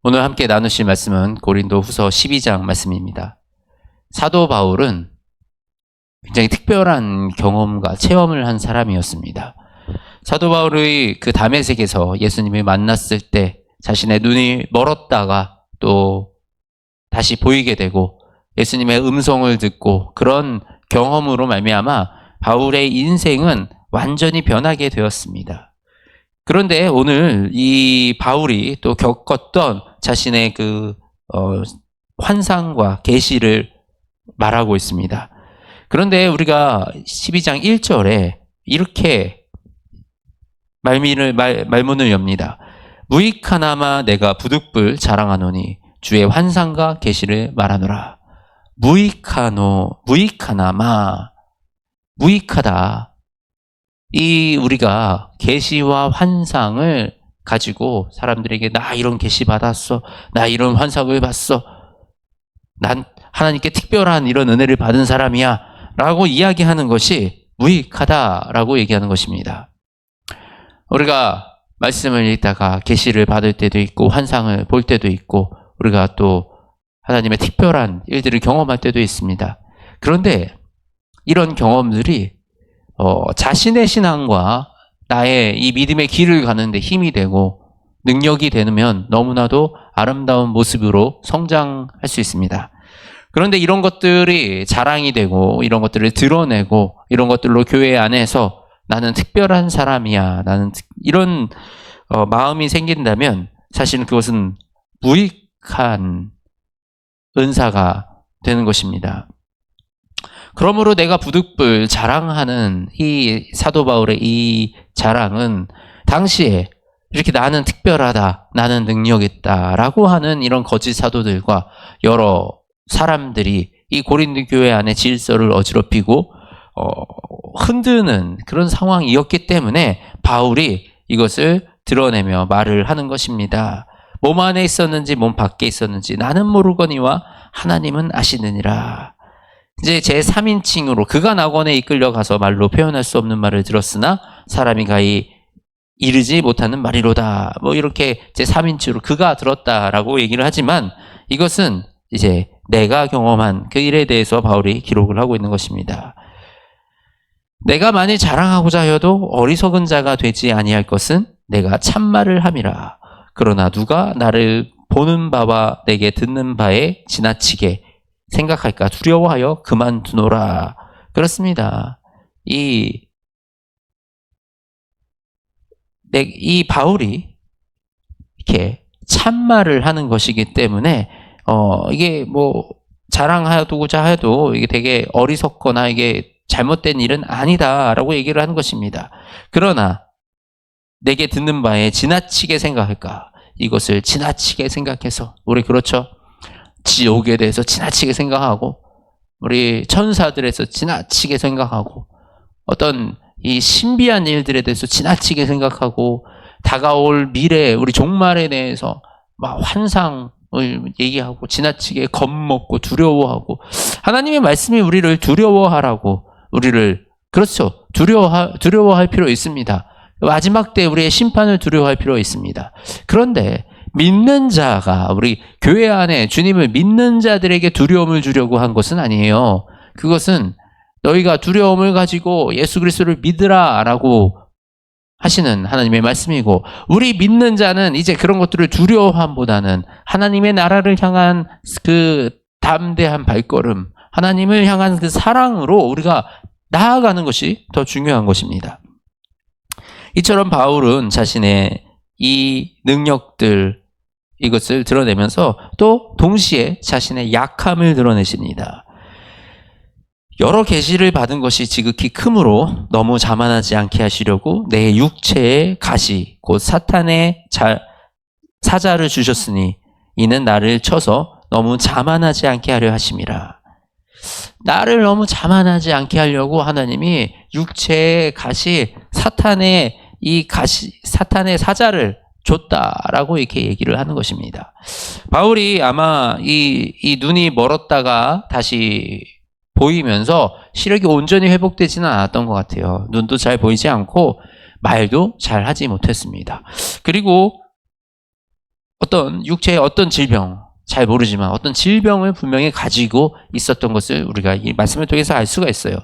오늘 함께 나누실 말씀은 고린도후서 12장 말씀입니다. 사도 바울은 굉장히 특별한 경험과 체험을 한 사람이었습니다. 사도 바울의 그 다메섹에서 예수님을 만났을 때 자신의 눈이 멀었다가 또 다시 보이게 되고 예수님의 음성을 듣고 그런 경험으로 말미암아 바울의 인생은 완전히 변하게 되었습니다. 그런데 오늘 이 바울이 또 겪었던 자신의 환상과 계시를 말하고 있습니다. 그런데 우리가 12장 1절에 이렇게 말문을 엽니다. 무익하나마 내가 부득불 자랑하노니 주의 환상과 계시를 말하노라. 무익하나마, 무익하다. 이 우리가 계시와 환상을 가지고 사람들에게 나 이런 계시 받았어, 나 이런 환상을 봤어, 난 하나님께 특별한 이런 은혜를 받은 사람이야 라고 이야기하는 것이 무익하다라고 얘기하는 것입니다. 우리가 말씀을 읽다가 계시를 받을 때도 있고 환상을 볼 때도 있고 우리가 또 하나님의 특별한 일들을 경험할 때도 있습니다. 그런데 이런 경험들이 자신의 신앙과 나의 이 믿음의 길을 가는데 힘이 되고 능력이 되면 너무나도 아름다운 모습으로 성장할 수 있습니다. 그런데 이런 것들이 자랑이 되고 이런 것들을 드러내고 이런 것들로 교회 안에서 나는 특별한 사람이야, 나는 이런 마음이 생긴다면 사실은 그것은 무익한 은사가 되는 것입니다. 그러므로 내가 부득불 자랑하는 이 사도 바울의 이 자랑은 당시에 이렇게 나는 특별하다, 나는 능력 있다라고 하는 이런 거짓 사도들과 여러 사람들이 이 고린도 교회 안에 질서를 어지럽히고 흔드는 그런 상황이었기 때문에 바울이 이것을 드러내며 말을 하는 것입니다. 몸 안에 있었는지 몸 밖에 있었는지 나는 모르거니와 하나님은 아시느니라. 이제 제3인칭으로 그가 낙원에 이끌려가서 말로 표현할 수 없는 말을 들었으나 사람이 가히 이르지 못하는 말이로다. 이렇게 제3인칭으로 그가 들었다라고 얘기를 하지만 이것은 이제 내가 경험한 그 일에 대해서 바울이 기록을 하고 있는 것입니다. 내가 만일 자랑하고자 하여도 어리석은 자가 되지 아니할 것은 내가 참말을 함이라. 그러나 누가 나를 보는 바와 내게 듣는 바에 지나치게 생각할까 두려워하여 그만두노라. 그렇습니다. 이 바울이 이렇게 참말을 하는 것이기 때문에 이게 자랑하고자 해도 이게 되게 어리석거나 이게 잘못된 일은 아니다라고 얘기를 하는 것입니다. 그러나 내게 듣는 바에 지나치게 생각할까? 이것을 지나치게 생각해서 우리 그렇죠? 지옥에 대해서 지나치게 생각하고 우리 천사들에서 지나치게 생각하고 어떤 이 신비한 일들에 대해서 지나치게 생각하고 다가올 미래 우리 종말에 대해서 막 환상을 얘기하고 지나치게 겁먹고 두려워하고 하나님의 말씀이 우리를 두려워하라고 우리를 그렇죠. 두려워할 필요 있습니다. 마지막 때 우리의 심판을 두려워할 필요 있습니다. 그런데 믿는 자가 우리 교회 안에 주님을 믿는 자들에게 두려움을 주려고 한 것은 아니에요. 그것은 너희가 두려움을 가지고 예수 그리스도를 믿으라라고 하시는 하나님의 말씀이고 우리 믿는 자는 이제 그런 것들을 두려워함보다는 하나님의 나라를 향한 그 담대한 발걸음, 하나님을 향한 그 사랑으로 우리가 나아가는 것이 더 중요한 것입니다. 이처럼 바울은 자신의 이 능력들 이것을 드러내면서 또 동시에 자신의 약함을 드러내십니다. 여러 계시를 받은 것이 지극히 크므로 너무 자만하지 않게 하시려고 내 육체의 가시 곧 사탄의 사자를 주셨으니 이는 나를 쳐서 너무 자만하지 않게 하려 하심이라. 나를 너무 자만하지 않게 하려고 하나님이 육체의 가시 사탄의 사자를 줬다라고 이렇게 얘기를 하는 것입니다. 바울이 아마 이 눈이 멀었다가 다시 보이면서 시력이 온전히 회복되지는 않았던 것 같아요. 눈도 잘 보이지 않고 말도 잘 하지 못했습니다. 그리고 어떤 육체의 어떤 질병, 잘 모르지만 어떤 질병을 분명히 가지고 있었던 것을 우리가 이 말씀을 통해서 알 수가 있어요.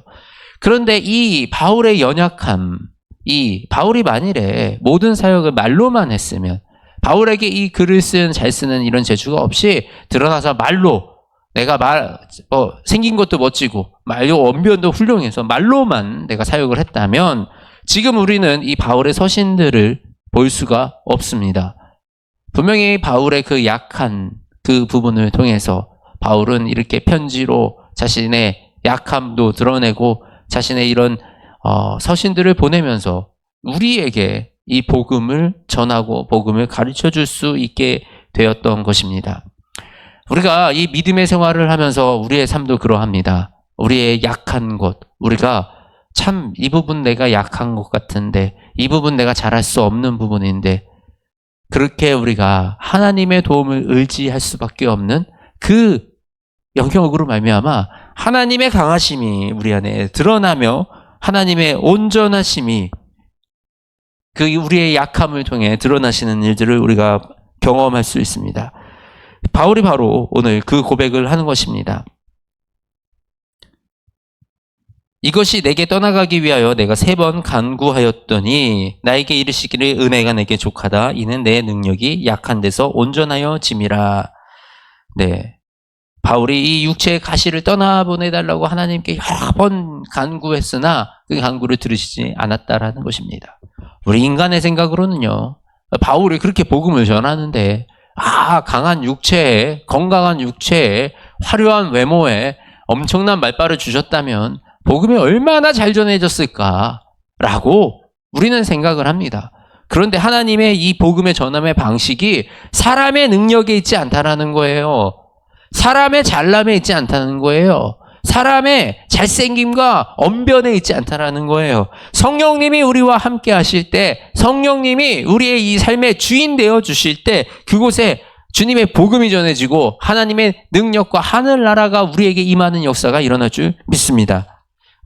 그런데 이 바울의 연약함, 이 바울이 만일에 모든 사역을 말로만 했으면, 바울에게 이 글을 잘 쓰는 이런 재주가 없이 드러나서 말로, 내가 생긴 것도 멋지고 말로 언변도 훌륭해서 말로만 내가 사역을 했다면 지금 우리는 이 바울의 서신들을 볼 수가 없습니다. 분명히 바울의 그 약한 그 부분을 통해서 바울은 이렇게 편지로 자신의 약함도 드러내고 자신의 이런 서신들을 보내면서 우리에게 이 복음을 전하고 복음을 가르쳐 줄 수 있게 되었던 것입니다. 우리가 이 믿음의 생활을 하면서 우리의 삶도 그러합니다. 우리의 약한 것, 우리가 참 이 부분 내가 약한 것 같은데, 이 부분 내가 잘할 수 없는 부분인데, 그렇게 우리가 하나님의 도움을 의지할 수밖에 없는 그 영역으로 말미암아 하나님의 강하심이 우리 안에 드러나며 하나님의 온전하심이 그 우리의 약함을 통해 드러나시는 일들을 우리가 경험할 수 있습니다. 바울이 바로 오늘 그 고백을 하는 것입니다. 이것이 내게 떠나가기 위하여 내가 3번 간구하였더니 나에게 이르시기를 은혜가 내게 족하다. 이는 내 능력이 약한 데서 온전하여 짐이라. 네, 바울이 이 육체의 가시를 떠나보내달라고 하나님께 여러 번 간구했으나 그 간구를 들으시지 않았다라는 것입니다. 우리 인간의 생각으로는요, 바울이 그렇게 복음을 전하는데 강한 육체에, 건강한 육체에, 화려한 외모에 엄청난 말발을 주셨다면 복음이 얼마나 잘 전해졌을까라고 우리는 생각을 합니다. 그런데 하나님의 이 복음의 전함의 방식이 사람의 능력에 있지 않다라는 거예요. 사람의 잘남에 있지 않다는 거예요. 사람의 잘생김과 언변에 있지 않다라는 거예요. 성령님이 우리와 함께 하실 때, 성령님이 우리의 이 삶의 주인 되어 주실 때 그곳에 주님의 복음이 전해지고 하나님의 능력과 하늘나라가 우리에게 임하는 역사가 일어날 줄 믿습니다.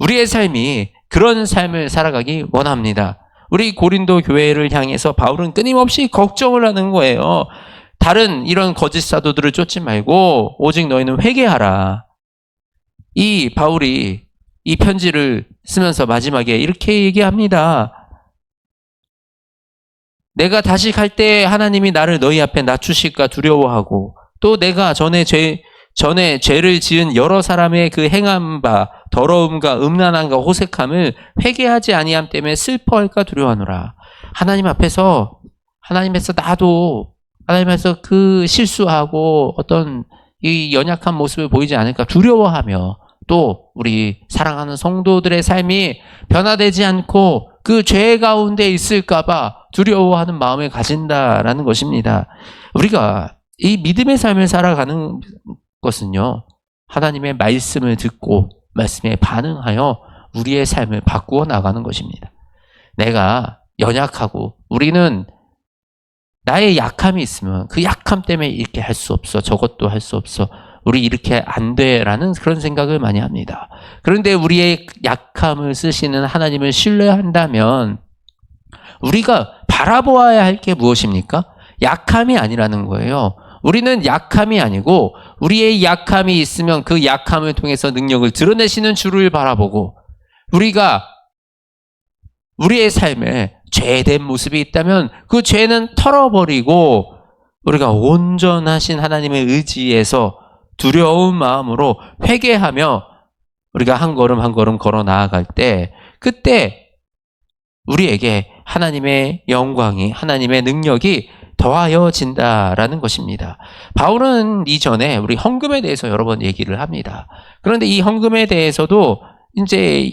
우리의 삶이 그런 삶을 살아가기 원합니다. 우리 고린도 교회를 향해서 바울은 끊임없이 걱정을 하는 거예요. 다른 이런 거짓 사도들을 쫓지 말고 오직 너희는 회개하라. 이 바울이 이 편지를 쓰면서 마지막에 이렇게 얘기합니다. 내가 다시 갈 때 하나님이 나를 너희 앞에 낮추실까 두려워하고, 또 내가 전에 죄를 지은 여러 사람의 그 행한 바 더러움과 음란함과 호색함을 회개하지 아니함 때문에 슬퍼할까 두려워하노라. 하나님에서 나도 하나님에서 그 실수하고 어떤 이 연약한 모습을 보이지 않을까 두려워하며, 또 우리 사랑하는 성도들의 삶이 변화되지 않고 그 죄 가운데 있을까봐 두려워하는 마음을 가진다라는 것입니다. 우리가 이 믿음의 삶을 살아가는 것은요, 하나님의 말씀을 듣고 말씀에 반응하여 우리의 삶을 바꾸어 나가는 것입니다. 내가 연약하고 우리는 나의 약함이 있으면 그 약함 때문에 이렇게 할 수 없어, 저것도 할 수 없어, 우리 이렇게 안 돼라는 그런 생각을 많이 합니다. 그런데 우리의 약함을 쓰시는 하나님을 신뢰한다면 우리가 바라보아야 할 게 무엇입니까? 약함이 아니라는 거예요. 우리는 약함이 아니고 우리의 약함이 있으면 그 약함을 통해서 능력을 드러내시는 주를 바라보고, 우리가 우리의 삶에 죄된 모습이 있다면 그 죄는 털어버리고 우리가 온전하신 하나님의 의지에서 두려운 마음으로 회개하며 우리가 한 걸음 한 걸음 걸어 나아갈 때, 그때 우리에게 하나님의 영광이, 하나님의 능력이 더하여진다라는 것입니다. 바울은 이전에 우리 헌금에 대해서 여러 번 얘기를 합니다. 그런데 이 헌금에 대해서도 이제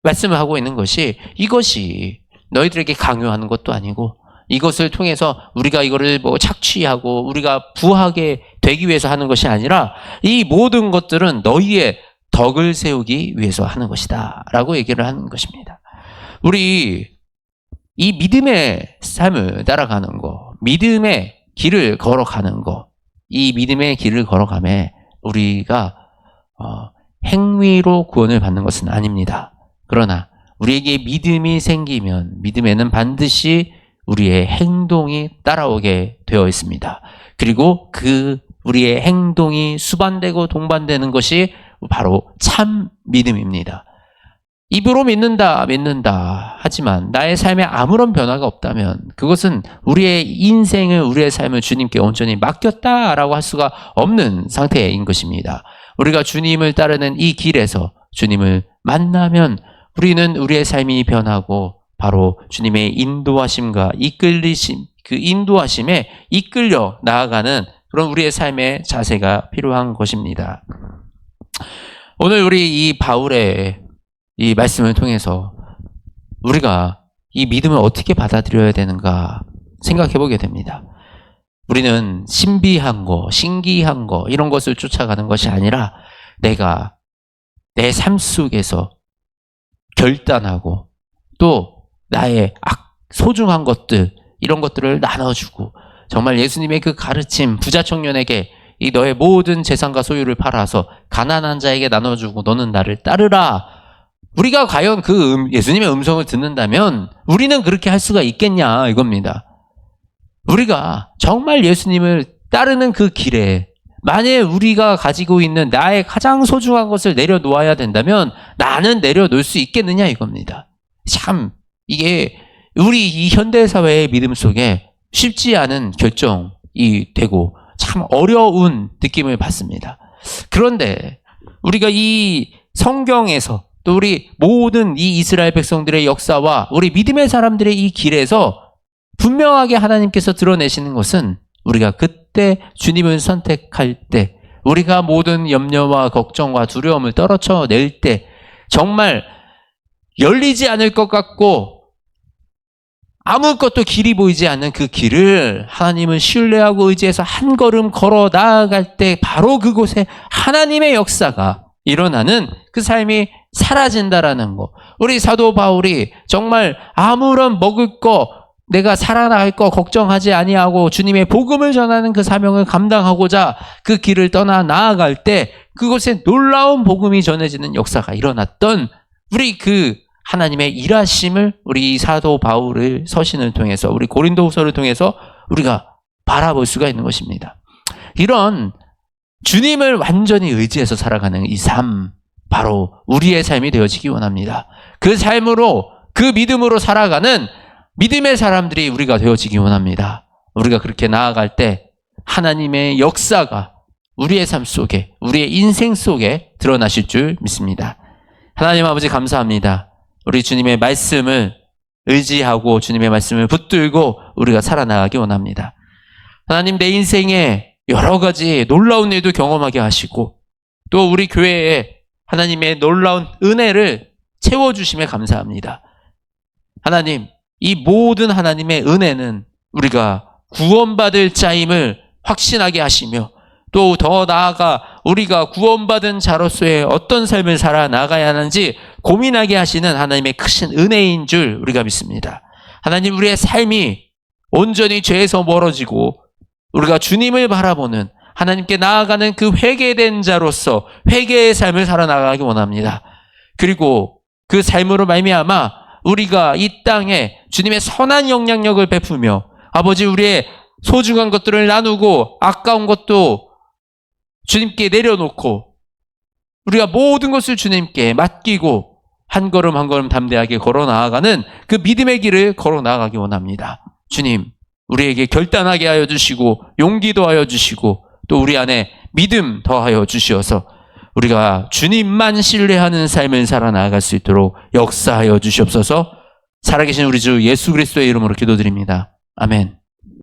말씀을 하고 있는 것이, 이것이 너희들에게 강요하는 것도 아니고 이것을 통해서 우리가 이거를 착취하고 우리가 부하게 되기 위해서 하는 것이 아니라 이 모든 것들은 너희의 덕을 세우기 위해서 하는 것이다 라고 얘기를 하는 것입니다. 우리 이 믿음의 삶을 따라가는 거, 믿음의 길을 걸어가는 거, 이 믿음의 길을 걸어가며 우리가 행위로 구원을 받는 것은 아닙니다. 그러나 우리에게 믿음이 생기면 믿음에는 반드시 우리의 행동이 따라오게 되어 있습니다. 그리고 그 우리의 행동이 수반되고 동반되는 것이 바로 참 믿음입니다. 입으로 믿는다 하지만 나의 삶에 아무런 변화가 없다면 그것은 우리의 인생을, 우리의 삶을 주님께 온전히 맡겼다라고 할 수가 없는 상태인 것입니다. 우리가 주님을 따르는 이 길에서 주님을 만나면 우리는 우리의 삶이 변하고 바로 주님의 인도하심과 그 인도하심에 이끌려 나아가는 그런 우리의 삶의 자세가 필요한 것입니다. 오늘 우리 이 바울의 이 말씀을 통해서 우리가 이 믿음을 어떻게 받아들여야 되는가 생각해 보게 됩니다. 우리는 신비한 거, 신기한 거 이런 것을 쫓아가는 것이 아니라 내가 내 삶 속에서 결단하고 또 나의 소중한 것들 이런 것들을 나눠주고 정말 예수님의 그 가르침 부자 청년에게 이 너의 모든 재산과 소유를 팔아서 가난한 자에게 나눠주고 너는 나를 따르라. 우리가 과연 그 예수님의 음성을 듣는다면 우리는 그렇게 할 수가 있겠냐 이겁니다. 우리가 정말 예수님을 따르는 그 길에 만약에 우리가 가지고 있는 나의 가장 소중한 것을 내려놓아야 된다면 나는 내려놓을 수 있겠느냐 이겁니다. 이게 우리 이 현대사회의 믿음 속에 쉽지 않은 결정이 되고 참 어려운 느낌을 받습니다. 그런데 우리가 이 성경에서 또 우리 모든 이 이스라엘 백성들의 역사와 우리 믿음의 사람들의 이 길에서 분명하게 하나님께서 드러내시는 것은 우리가 그때 주님을 선택할 때 우리가 모든 염려와 걱정과 두려움을 떨어쳐낼 때 정말 열리지 않을 것 같고 아무것도 길이 보이지 않는 그 길을 하나님을 신뢰하고 의지해서 한 걸음 걸어 나아갈 때 바로 그곳에 하나님의 역사가 일어나는 그 삶이 사라진다라는 거. 우리 사도 바울이 정말 아무런 먹을 거 내가 살아나갈 거 걱정하지 아니하고 주님의 복음을 전하는 그 사명을 감당하고자 그 길을 떠나 나아갈 때 그곳에 놀라운 복음이 전해지는 역사가 일어났던 우리 그 하나님의 일하심을 우리 사도 바울의 서신을 통해서 우리 고린도후서를 통해서 우리가 바라볼 수가 있는 것입니다. 이런 주님을 완전히 의지해서 살아가는 이 삶 바로 우리의 삶이 되어지기 원합니다. 그 삶으로 그 믿음으로 살아가는 믿음의 사람들이 우리가 되어지기 원합니다. 우리가 그렇게 나아갈 때 하나님의 역사가 우리의 삶 속에 우리의 인생 속에 드러나실 줄 믿습니다. 하나님 아버지 감사합니다. 우리 주님의 말씀을 의지하고 주님의 말씀을 붙들고 우리가 살아나가기 원합니다. 하나님 내 인생에 여러 가지 놀라운 일도 경험하게 하시고 또 우리 교회에 하나님의 놀라운 은혜를 채워주심에 감사합니다. 하나님 이 모든 하나님의 은혜는 우리가 구원받을 자임을 확신하게 하시며 또 더 나아가 우리가 구원받은 자로서의 어떤 삶을 살아나가야 하는지 고민하게 하시는 하나님의 크신 은혜인 줄 우리가 믿습니다. 하나님 우리의 삶이 온전히 죄에서 멀어지고 우리가 주님을 바라보는 하나님께 나아가는 그 회개된 자로서 회개의 삶을 살아나가기 원합니다. 그리고 그 삶으로 말미암아 우리가 이 땅에 주님의 선한 영향력을 베푸며 아버지 우리의 소중한 것들을 나누고 아까운 것도 주님께 내려놓고 우리가 모든 것을 주님께 맡기고 한 걸음 한 걸음 담대하게 걸어 나아가는 그 믿음의 길을 걸어 나아가기 원합니다. 주님 우리에게 결단하게 하여 주시고 용기 더하여 주시고 또 우리 안에 믿음 더하여 주시어서 우리가 주님만 신뢰하는 삶을 살아나갈 수 있도록 역사하여 주시옵소서. 살아계신 우리 주 예수 그리스도의 이름으로 기도드립니다. 아멘.